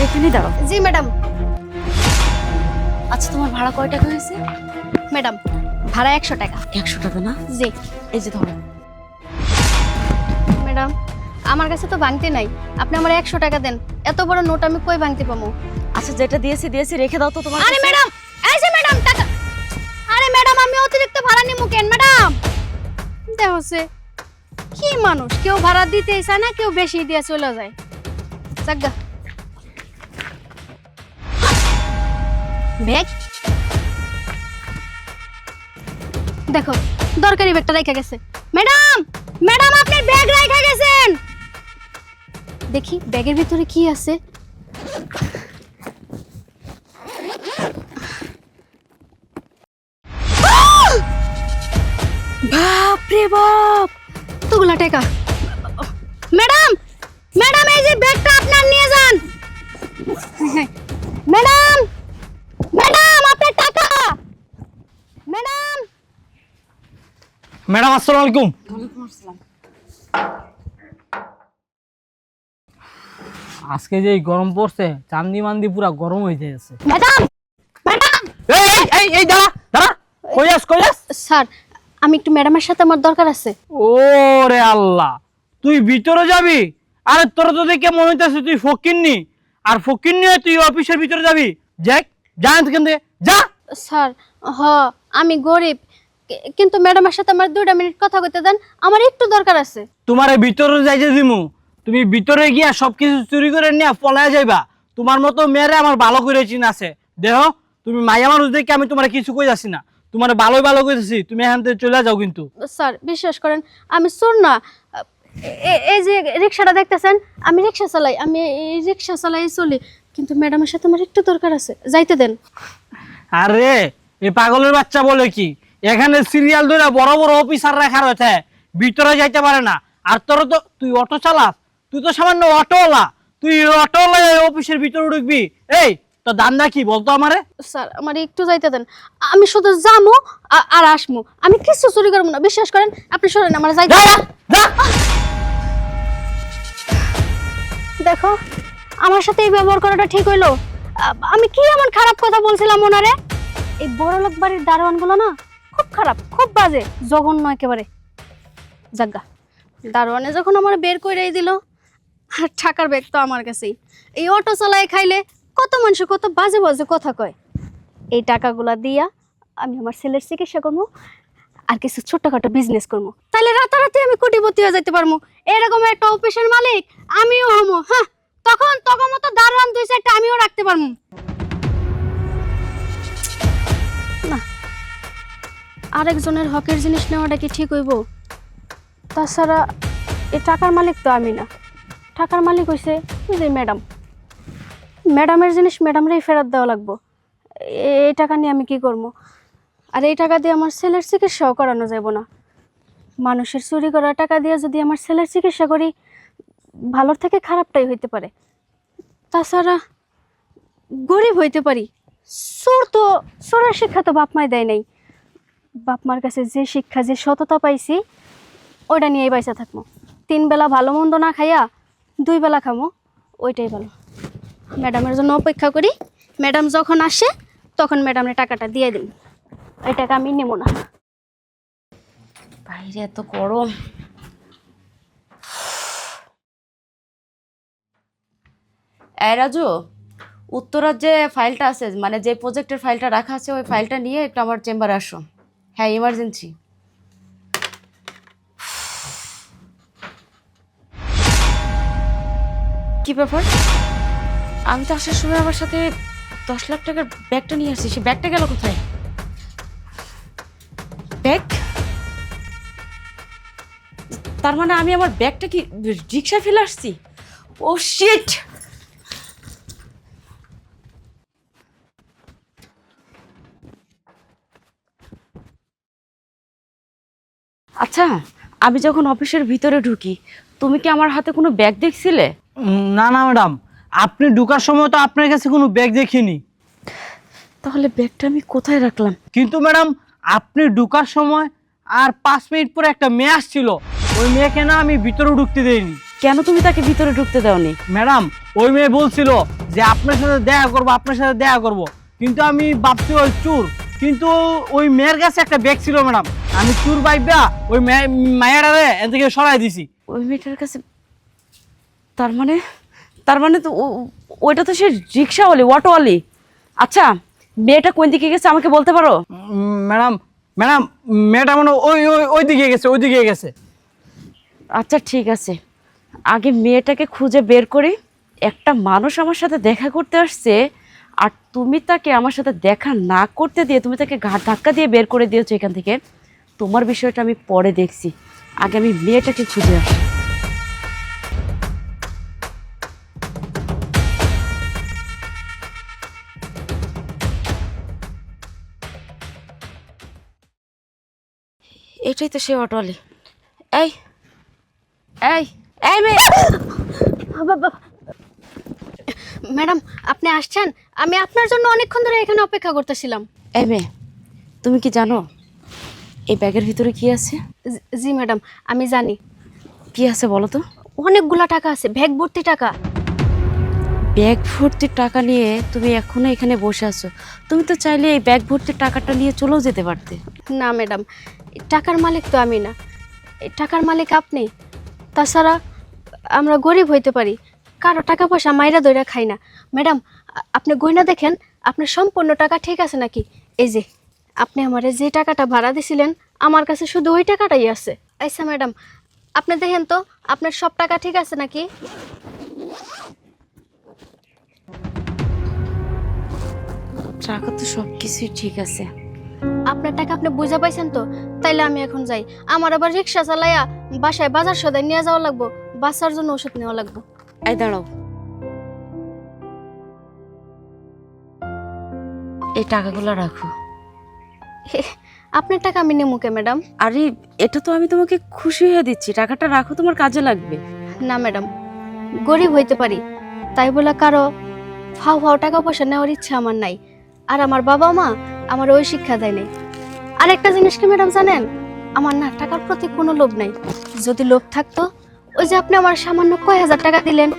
এখানেই দাঁড়াও। জি ম্যাডাম। আচ্ছা, তোমার ভাড়া কয় টাকা হয়েছে? ম্যাডাম ভাড়া 100 টাকা। 100 টাকা না? জি। এই যে ধরো। ম্যাডাম আমার কাছে তো ভাঙতে নাই, আপনি আমার 100 টাকা দেন। এত বড় নোট আমি কই ভাঙতে পাবো? আচ্ছা, যেটা দিয়েছি রেখে দাও তো তোমার আরে কাছে। ম্যাডাম, এই যে ম্যাডাম টাকা। আরে ম্যাডাম আমি অতিরিক্ত ভাড়া নিমু কেন ম্যাডাম? দেখছে কি মানুষ, কেউ ভাড়া দিতেই চায় না, কেউ বেশি দিয়ে চলে যায়। জাগা ব্যাগ দেখো, দরকারি ব্যাগটা রেখে গেছে। ম্যাডাম ম্যাডাম আপনি ব্যাগ রেখে গেছেন। দেখি ব্যাগের ভিতরে কি আছে। বাপ রে বাপ, তোগুলা টাকা। ম্যাডাম ম্যাডাম এই যে ব্যাগটা আপনার নিয়ে যান। ম্যাডাম ম্যাডাম আপনার টাকা। ম্যাডাম ম্যাডাম আসসালামু আলাইকুম। ওয়ালাইকুম আসসালাম। আজকে যে গরম পড়ছে, চান্দি মান্দি পুরা গরম হয়ে যাচ্ছে। ম্যাডাম ম্যাডাম এই এই এই দাঁড়া দাঁড়া, কই যাস? স্যার আমি একটু ম্যাডামের সাথে আমার দরকার আছে। ওরে আল্লাহ, তুই ভিতরে যাবি? আরে তোর তো দেখে মনে হইতেছে তুই ফকিন্নি, আর ফকিন্নি হয়ে তুই অফিসের ভিতরে যাবি? যাক যা এখান থেকে যা। স্যার হ আমি গরিব, কিন্তু ম্যাডামের সাথে আমার 2 মিনিট কথা কইতে দেন, আমার একটু দরকার আছে। তোমারে ভিতরে যাইতে দিমু, তুমি ভিতরে গিয়া সবকিছু চুরি করে নিয়ে পলায় যাইবা। তোমার মতো মেয়েরে আমার ভালো করে চিন আছে। দেহ তুমি মাইয়া মানুষ দেখে আমি তোমার কিছু কই যাচ্ছি না, তোমার ভালো কইতেছি, তুমি এখান থেকে চলে যাও। কিন্তু স্যার বিশ্বাস করেন আমি চোর না। এই যে রিক্সাটা দেখতেছেন, আমি রিক্সা চালাই, আমি এই রিক্সা চালাই চলি, কিন্তু ম্যাডামের সাথে আমার একটু দরকার আছে, যাইতে দেন। আরে এই পাগলের বাচ্চা বলে কি, এখানে সিরিয়াল ধরে বড় বড় অফিসার রাখা রয়েছে, ভিতরে যাইতে পারে না। আর তোর তো তুই অটো চালাস, তুই তো সামান্য অটোওয়ালা, তুই অটোওয়ালা অফিসের ভিতরে ঢুকবি? এই তোর দান্দা কি বলতো আমারে? স্যার আমার একটু যাইতে দেন, আমি শুধু যামু আর আসমু, আমি কিছু চুরি করবো না, বিশ্বাস করেন। আপনি সরেন, আমার যাইতে যা, যা। দেখো আমার সাথে এই ব্যবহার করাটা ঠিক হইলো? আমি কি এমন খারাপ কথা বলছিলাম ওনারে? এই বড়লোক বাড়ির দারোয়ান গুলো না খুব খারাপ, খুব বাজে, জঘন্য একেবারে। জাগা দারোয়ানে যখন আমার বের কইরাই দিল, আর টাকার ব্যাগ তো আমার কাছেই। এই অটো চালায় খাইলে কত মানুষ কত বাজে বাজে কথা কয়। এই টাকাগুলা দিয়া আমি আমার ছেলের চিকিৎসা করবো, আর কিছু ছোটখাটো বিজনেস করবো, তাহলে রাতারাতি আমি কোটিপতি হয়ে যেতে পারবো। এরকম একটা অফিসের মালিক আমিও হবো। হ্যাঁ, তখন তখন মতো দারোয়ান 2-4টা আমিও রাখতে পারবো। না, আরেকজনের হকের জিনিস নেওয়াটা কি ঠিক হইব? তাছাড়া এই টাকার মালিক তো আমি না, টাকার মালিক হইছে ওই যে ম্যাডাম। ম্যাডামের জিনিস ম্যাডামরাই ফেরত দেওয়া লাগবো। এই টাকা নিয়ে আমি কি করবো? আর এই টাকা দিয়ে আমার ছেলের চিকিৎসাও করানো যাব না। মানুষের চুরি করা টাকা দিয়ে যদি আমার ছেলের চিকিৎসা করি, ভালোর থেকে খারাপটাই হইতে পারে। তাছাড়া গরিব হইতে পারি, চোরের শিক্ষা তো বাপ মাই দেয় নাই। বাপ মার কাছে যে শিক্ষা, যে সততা পাইছি, ওইটা নিয়েই বাইসা থাকবো। 3 বেলা ভালো মন্দ না খাইয়া 2 বেলা খামো, ওইটাই ভালো। ম্যাডামের জন্য অপেক্ষা করি, ম্যাডাম যখন আসে তখন ম্যাডামের টাকাটা দিয়ে দিন। এই টাকা আমি নেব না। বাইরে এত গরম। এই রাজু, উত্তরার যে ফাইলটা আছে, মানে যে প্রজেক্টের ফাইলটা রাখা আছে, ওই ফাইলটা নিয়ে একটু আমার চেম্বারে আসো। হ্যাঁ, ইমার্জেন্সি। কি ব্যাপার? আমি তো আসার সময় আমার সাথে 10 লাখ টাকার ব্যাগটা নিয়ে আসছি, সে ব্যাগটা গেল কোথায়? ব্যাগ? তার মানে আমি আমার ব্যাগটা কি রিক্সায় ফেলে আসছি? ও শিট! আচ্ছা, আমি যখন অফিসের ভিতরে ঢুকি, তুমি কি আমার হাতে কোনো ব্যাগ দেখছিলে? না না ম্যাডাম, আপনি ঢুকার সময় তো আপনার কাছে কোনো ব্যাগ দেখিনি। তাহলে ব্যাগটা আমি কোথায় রাখলাম? কিন্তু ম্যাডাম আপনি ঢুকার সময় আর 5 মিনিট পরে একটা মেয়ে আসছিল, ওই মেয়েকে না আমি ভিতরে ঢুকতে দেইনি। কেন তুমি তাকে ভিতরে ঢুকতে দাওনি? ম্যাডাম ওই মেয়ে বলছিল যে আপনার সাথে দেখা করবো, আপনার সাথে দেখা করবো, কিন্তু আমি ভাবছি ওই চোর, কিন্তু ওই মেয়ের কাছে একটা ব্যাগ ছিল ম্যাডাম, আমি চোর ভাইবা ওই মায়েরারে এর থেকে সরাই দিছি। ওই মেয়েটার কাছে? তার মানে তো ওইটা তো সে রিক্সাওয়ালি, অটোওয়ালি। আচ্ছা, মেয়েটা কোন দিকে গেছে আমাকে বলতে পারো? ম্যাডাম ম্যাডাম মেয়েটা মানে ওই ওই ওই দিকে গেছে, ওই দিকে গেছে। আচ্ছা ঠিক আছে, আগে মেয়েটাকে খুঁজে বের করি। একটা মানুষ আমার সাথে দেখা করতে আসছে, আর তুমি তাকে আমার সাথে দেখা না করতে দিয়ে তুমি তাকে ঘাট ধাক্কা দিয়ে বের করে দিয়েছো এখান থেকে। তোমার বিষয়টা আমি পরে দেখছি, আগে আমি মেয়েটাকে খুঁজে আসি। এটাই তো সে অটোওয়ালি। এই এই এই মেয়ে! ম্যাডাম আপনি আসছেন? আমি আপনার জন্য অনেকক্ষণ ধরে এখানে অপেক্ষা করতেছিলাম। এই মেয়ে, তুমি কি জানো এই ব্যাগের ভিতরে কি আছে? জি ম্যাডাম, আমি জানি। কি আছে বলো তো? অনেকগুলা টাকা আছে, ব্যাগ ভর্তি টাকা। ব্যাগ ভর্তি টাকা নিয়ে তুমি এখনো এখানে বসে আছো? তুমি তো চাইলে এই ব্যাগ ভর্তি টাকাটা নিয়ে চলেও যেতে পারতে। না ম্যাডাম, টাকার মালিক তো আমি না, এই টাকার মালিক আপনি। তাছাড়া আমরা গরিব হইতে পারি, কারো টাকা পয়সা মাইরা দইরা খাই না। ম্যাডাম আপনি গয়না দেখেন আপনার সম্পূর্ণ টাকা ঠিক আছে নাকি। এই যে আপনি আমারে যে টাকাটা ভাড়া দিছিলেন, আমার কাছে শুধু ওই টাকাটাই আছে। আচ্ছা ম্যাডাম, আপনি দেখেন তো আপনার সব টাকা ঠিক আছে নাকি। টাকা তো সব কিছুই ঠিক আছে। আপনার টাকা আপনি বুঝা পাইছেন তো? তাইলে আমি এখন যাই। আমার আবার রিক্সা চালাইয়া বাসায় বাজার সদাই নিয়ে যাওয়া লাগবো, বাচ্চার জন্য ওষুধ নেওয়া লাগবো। এই দাঁড়াও, এই টাকাগুলো রাখো। আপনার টাকা আমি নেবো কে ম্যাডাম? আরে এটা তো আমি তোমাকে খুশি হয়ে দিচ্ছি, টাকাটা রাখো, তোমার কাজে লাগবে। না ম্যাডাম, গরিব হইতে পারি, তাই বলে কারো ফাও ফাও টাকা পয়সা নেওয়ার ইচ্ছা আমার নাই। আর আমার বাবা মা আমার ওই শিক্ষা দেয় নাই। আর একটা জিনিস কি ম্যাডাম জানেন, আমার না টাকার প্রতি কোনো লোভ নাই। যদি লোভ থাকতো, ওই যে আপনি আমার সামান্য কয় হাজার টাকা দিলেন,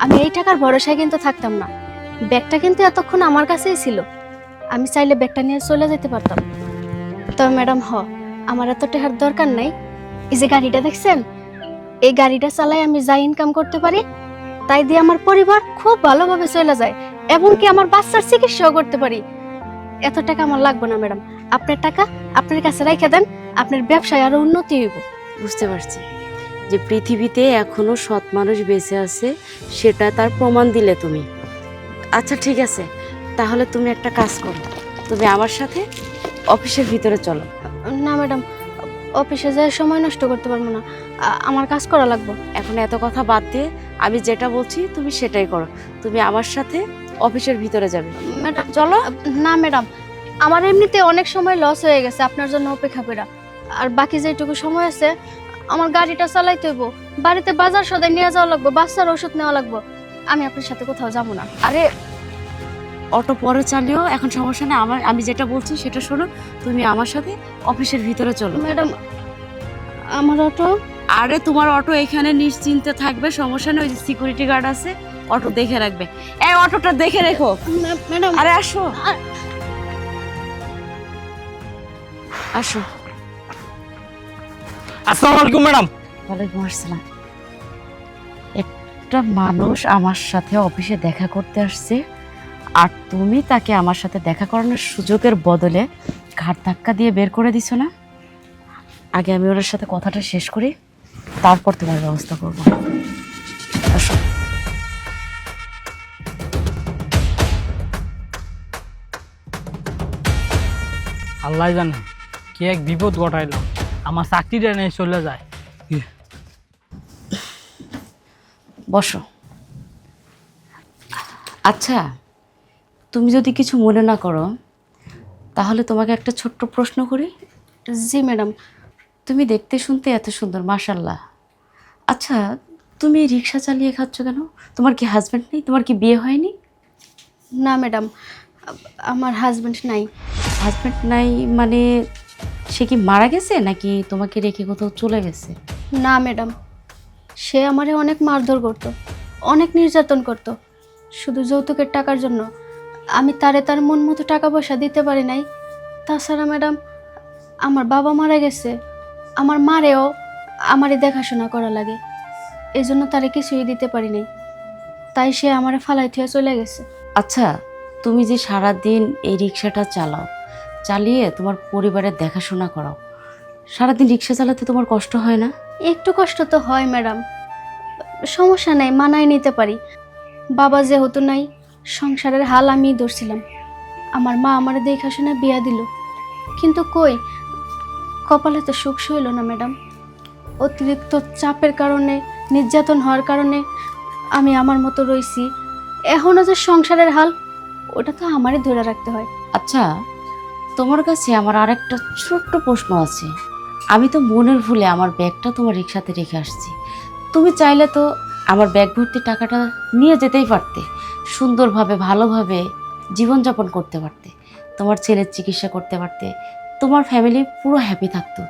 আমি এই টাকার ভরসায় কিন্তু থাকতাম না। ব্যাগটা কিন্তু এতক্ষণ আমার কাছেই ছিল, আমি চাইলে ব্যাগটা নিয়ে চলে যেতে পারতাম। তবে ম্যাডাম আমার এত টাকার দরকার নাই। এই যে গাড়িটা দেখছেন, এই গাড়িটা চালাই আমি যা ইনকাম করতে পারি তাই দিয়ে আমার পরিবার খুব ভালোভাবে চলে যায়, এবং কি আমার বাচ্চার চিকিৎসাও করতে পারি। এত টাকা আমার লাগবে না ম্যাডাম, আপনার টাকা আপনার কাছে রেখে দেন, আপনার ব্যবসায় আরো উন্নতি হইব। বুঝতে পারছি যে পৃথিবীতে এখনো সৎ মানুষ বেঁচে আছে, সেটা তার প্রমাণ দিলে তুমি। আচ্ছা ঠিক আছে, তাহলে তুমি একটা কাজ করো, তুমি আমার সাথে অফিসের ভিতরে চলো। না ম্যাডাম, অফিসে যাওয়ার সময় নষ্ট করতে পারবো না, আমার কাজ করা লাগবে। এখন এত কথা বাদ দিয়ে আমি যেটা বলছি তুমি সেটাই করো। তুমি আমার সাথে অফিসের ভিতরে যাবে। ম্যাডাম চলো। না ম্যাডাম, আমার এমনিতে অনেক সময় লস হয়ে গেছে আপনার জন্য অপেক্ষা করা, আর বাকি যেটুকু সময় আছে আমার গাড়িটা চালাইতে হইব, বাড়িতে বাজার সদাই নিয়ে যাওয়া লাগবে, বাচ্চার ওষুধ নেওয়া লাগবে। আমি আপনার সাথে কোথাও যাবো না। আরে অটো পরে চালিও, এখন সমস্যা নেই। আমি যেটা বলছি সেটা শোনো, তুমি আমার সাথে অফিসের ভিতরে চলো। ম্যাডাম আমার অটো? আরে তোমার অটো এখানে নিশ্চিন্তে থাকবে, সমস্যা নেই। ওই যে সিকিউরিটি গার্ড আছে, অটো দেখে রাখবে। এই অটোটা দেখে রেখো। ম্যাডাম আরে আসো আসো। আসসালামু আলাইকুম ম্যাডাম। ওয়ালাইকুম আসসালাম। একটা মানুষ আমার সাথে অফিসে দেখা করতে আসছে, আর তুমি তাকে আমার সাথে দেখা করানোর সুযোগের বদলে ঘাট ধাক্কা দিয়ে বের করে দিছো না? আগে আমি ওর সাথে কথাটা শেষ করি, তারপর তোমার ব্যবস্থা করব। আসো। আল্লাহ জানে কি এক বিপদ ঘটাইলাম, আমার চাকরিটা নিয়ে চলে যায়। বসো। আচ্ছা, তুমি যদি কিছু মনে না করো তাহলে তোমাকে একটা ছোট্ট প্রশ্ন করি। জি ম্যাডাম। তুমি দেখতে শুনতে এত সুন্দর, মাশাল্লাহ। আচ্ছা, তুমি রিক্সা চালিয়ে খাচ্ছ কেন? তোমার কি হাজব্যান্ড নেই? তোমার কি বিয়ে হয়নি? না ম্যাডাম, আমার হাজবেন্ড নাই। হাজব্যান্ড নাই মানে সে কি মারা গেছে নাকি তোমাকে রেখে কোথাও চলে গেছে? না ম্যাডাম, সে আমারে অনেক মারধর করতো, অনেক নির্যাতন করতো, শুধু যৌতুকের টাকার জন্য। আমি তারে তার মন মতো টাকা পয়সা দিতে পারি নাই। তাছাড়া ম্যাডাম, আমার বাবা মারা গেছে, আমার মারেও আমারই দেখাশোনা করা লাগে, এই জন্য তারে কিছুই দিতে পারি নাই। তাই সে আমারে ফালাই থুয়ে চলে গেছে। আচ্ছা, তুমি যে সারা দিন এই রিক্সাটা চালাও, চালিয়ে তোমার পরিবারের দেখাশোনা করো, সারাদিন রিক্সা চালাতে তোমার কষ্ট হয় না? একটু কষ্ট তো হয় ম্যাডাম, সমস্যা নাই, মানায় নিতে পারি। বাবা যেহেতু নাই, সংসারের হাল আমিই ধরছিলাম। আমার মা আমার দেখাশোনা বিয়া দিল, কিন্তু কই, কপালে তো সুখ সইল না ম্যাডাম। অতিরিক্ত চাপের কারণে, নির্যাতন হওয়ার কারণে আমি আমার মতো রইছি। এখনও যে সংসারের হাল, ওটা তো আমারই ধরে রাখতে হয়। আচ্ছা, তোমার কাছে আমার আরেকটা ছোট্ট প্রশ্ন আছে। আমি তো মনের ভুলে আমার ব্যাগটা তোমার রিক্সাতে রেখে আসছি। তুমি চাইলে তো আমার ব্যাগ ভর্তি টাকাটা নিয়ে যেতেই পারতে, সুন্দরভাবে ভালোভাবে জীবনযাপন করতে পারতে, তোমার ছেলের চিকিৎসা করতে পারতে, তোমার ফ্যামিলি পুরো হ্যাপি থাকতো।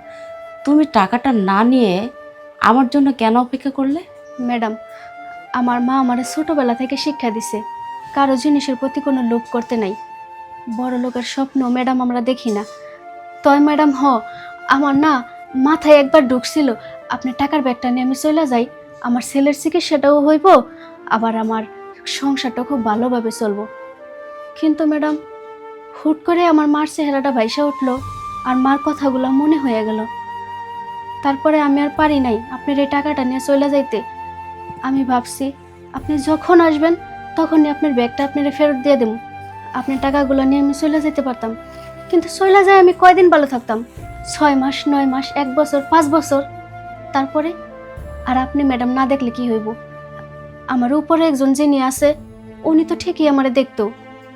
তুমি টাকাটা না নিয়ে আমার জন্য কেন অপেক্ষা করলে? ম্যাডাম, আমার মা আমারে ছোটবেলা থেকে শিক্ষা দিছে, কারো জিনিসের প্রতি কোনো লোভ করতে নাই। বড় লোকের স্বপ্ন ম্যাডাম আমরা দেখি না। তয় ম্যাডাম আমার না মাথায় একবার ঢুকছিল, আপনি টাকার ব্যাগটা নিয়ে আমি চলে যাই, আমার ছেলের চিকিৎসাটাও হইব, আবার আমার সংসারটা খুব ভালোভাবে চলবো। কিন্তু ম্যাডাম, হুট করে আমার মার চেহারাটা ভাইসা উঠলো, আর মার কথাগুলো মনে হয়ে গেল। তারপরে আমি আর পারি নাই আপনার এই টাকাটা নিয়ে চলে যাইতে। আমি ভাবছি আপনি যখন আসবেন তখনই আপনার ব্যাগটা আপনার ফেরত দিয়ে দেবো, আপনার টাকাগুলো নিয়ে আমি চলে যেতে পারতাম। কিন্তু চলে যায় আমি কয়দিন ভালো থাকতাম? 6 মাস, 9 মাস, 1 বছর, 5 বছর। তারপরে আর আপনি ম্যাডাম না দেখলে কি হইব? আমার উপরে একজন যিনি আছে, উনি তো ঠিকই আমারে দেখতো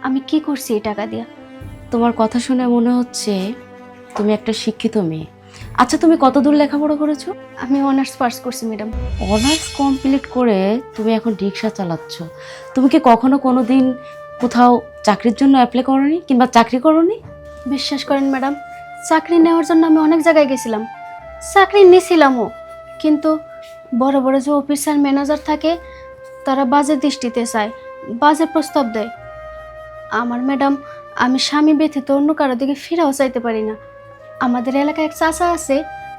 আমি কি করছি এই টাকা দিয়া। তোমার কথা শুনে মনে হচ্ছে তুমি একটা শিক্ষিত মেয়ে। আচ্ছা, তুমি কতদূর লেখাপড়া করেছো? আমি অনার্স পাস করছি ম্যাডাম। অনার্স কমপ্লিট করে তুমি এখন রিক্সা চালাচ্ছ। তুমি কি কখনো কোনো দিন কোথাও চাকরির জন্য অ্যাপ্লাই করোনি, কিংবা চাকরি করোনি? বিশ্বাস করেন ম্যাডাম, চাকরি নেওয়ার জন্য আমি অনেক জায়গায় গেছিলাম, চাকরি নিয়েছিলামও, কিন্তু বড় বড় যে অফিসার ম্যানেজার থাকে, তারা বাজে দৃষ্টিতে চায়, বাজে প্রস্তাব দেয়। আমার ম্যাডাম, আমি স্বামী ব্যতীত অন্য কারো দিকে ফিরেও চাইতে পারি না। আমাদের এলাকায় এক চাচা আছে,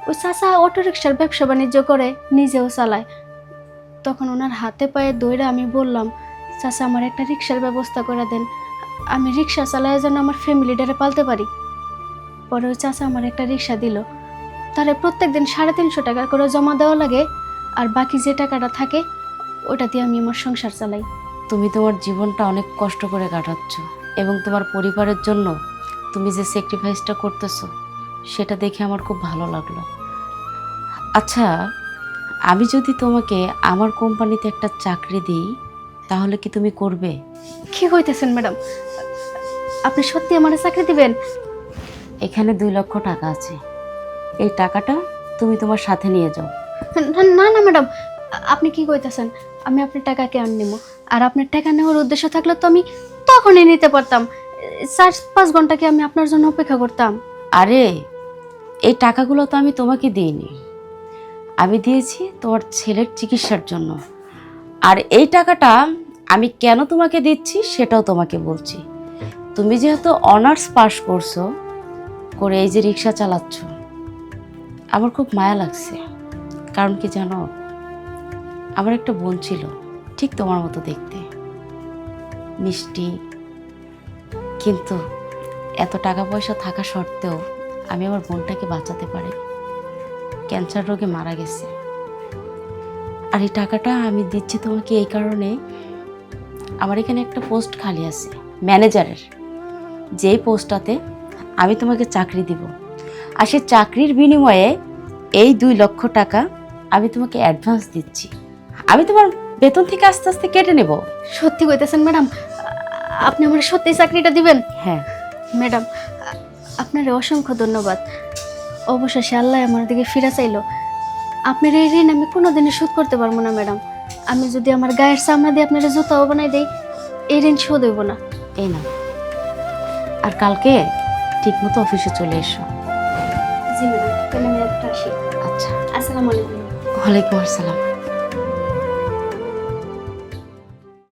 ওই চাচা অটোরিকশার ব্যবসা বাণিজ্য করে, নিজেও চালায়। তখন ওনার হাতে পায়ে দৌড়ে আমি বললাম, চাচা আমার একটা রিক্সার ব্যবস্থা করে দেন, আমি রিক্সা চালায় যেন আমার ফ্যামিলিটারে পালতে পারি। পরে ওই চাচা আমার একটা রিক্সা দিল, তারে প্রত্যেকদিন 350 টাকা করে জমা দেওয়া লাগে, আর বাকি যে টাকাটা থাকে ওটা দিয়ে আমি আমার সংসার চালাই। তুমি তোমার জীবনটা অনেক কষ্ট করে কাটাচ্ছ, এবং তোমার পরিবারের জন্য তুমি যে স্যাক্রিফাইসটা করতেছো সেটা দেখে আমার খুব ভালো লাগলো। আচ্ছা, আমি যদি তোমাকে আমার কোম্পানিতে একটা চাকরি দিই, তাহলে কি তুমি করবে? কি কইতেছেন ম্যাডাম? আপনি সত্যি আমার চাকরি দিবেন? এখানে 2 লক্ষ টাকা আছে, এই টাকাটা তুমি তোমার সাথে নিয়ে যাও। না না ম্যাডাম, আপনি কি কইতেছেন? আমি আপনার টাকা কেন নিব? আর আপনার টাকা নেওয়ার উদ্দেশ্য থাকলে তো আমি তখনই নিতে পারতাম। 4-5 ঘন্টা কি আমি আপনার জন্য অপেক্ষা করতাম? আরে, এই টাকাগুলো তো আমি তোমাকে দিইনি, আমি দিয়েছি তোমার ছেলের চিকিৎসার জন্য। আর এই টাকাটা আমি কেন তোমাকে দিচ্ছি সেটাও তোমাকে বলছি। তুমি যেহেতু অনার্স পাস করছো, করে এই যে রিক্সা চালাচ্ছ, আমার খুব মায়া লাগছে। কারণ কি জানো, আমার একটা বোন ছিল ঠিক তোমার মতো দেখতে, মিষ্টি, কিন্তু এত টাকা পয়সা থাকা সত্ত্বেও আমি আমার বোনটাকে বাঁচাতে পারি, ক্যান্সার রোগে মারা গেছে। আর এই টাকাটা আমি দিচ্ছি তোমাকে এই কারণে, আমার এখানে একটা পোস্ট খালি আছে ম্যানেজারের, যেই পোস্টটাতে আমি তোমাকে চাকরি দিব। আর সেই চাকরির বিনিময়ে এই 2 লক্ষ টাকা আমি তোমাকে অ্যাডভান্স দিচ্ছি। আমি তোমার বেতন থেকে আস্তে আস্তে কেটে নেব। সত্যি কইতেছেন ম্যাডাম? আপনি আমার সত্যি চাকরিটা দিবেন? হ্যাঁ ম্যাডাম, আপনার অসংখ্য ধন্যবাদ। অবশেষে আল্লাহ আমার দিকে ফিরে চাইলো। আপনার এই ঋণ আমি কোনোদিনই শোধ করতে পারবো না ম্যাডাম। আমি যদি আমার গায়ের চামড়া দিয়ে আপনার জুতাও বানাই দেই, এই ঋণ শোধ হইব না। এই না, আর কালকে ঠিকমতো অফিসে চলে এসো। জি ম্যাডাম, তাহলে আমি একটা আসি। আচ্ছা, আসসালামু আলাইকুম। ওয়ালাইকুম আসসালাম।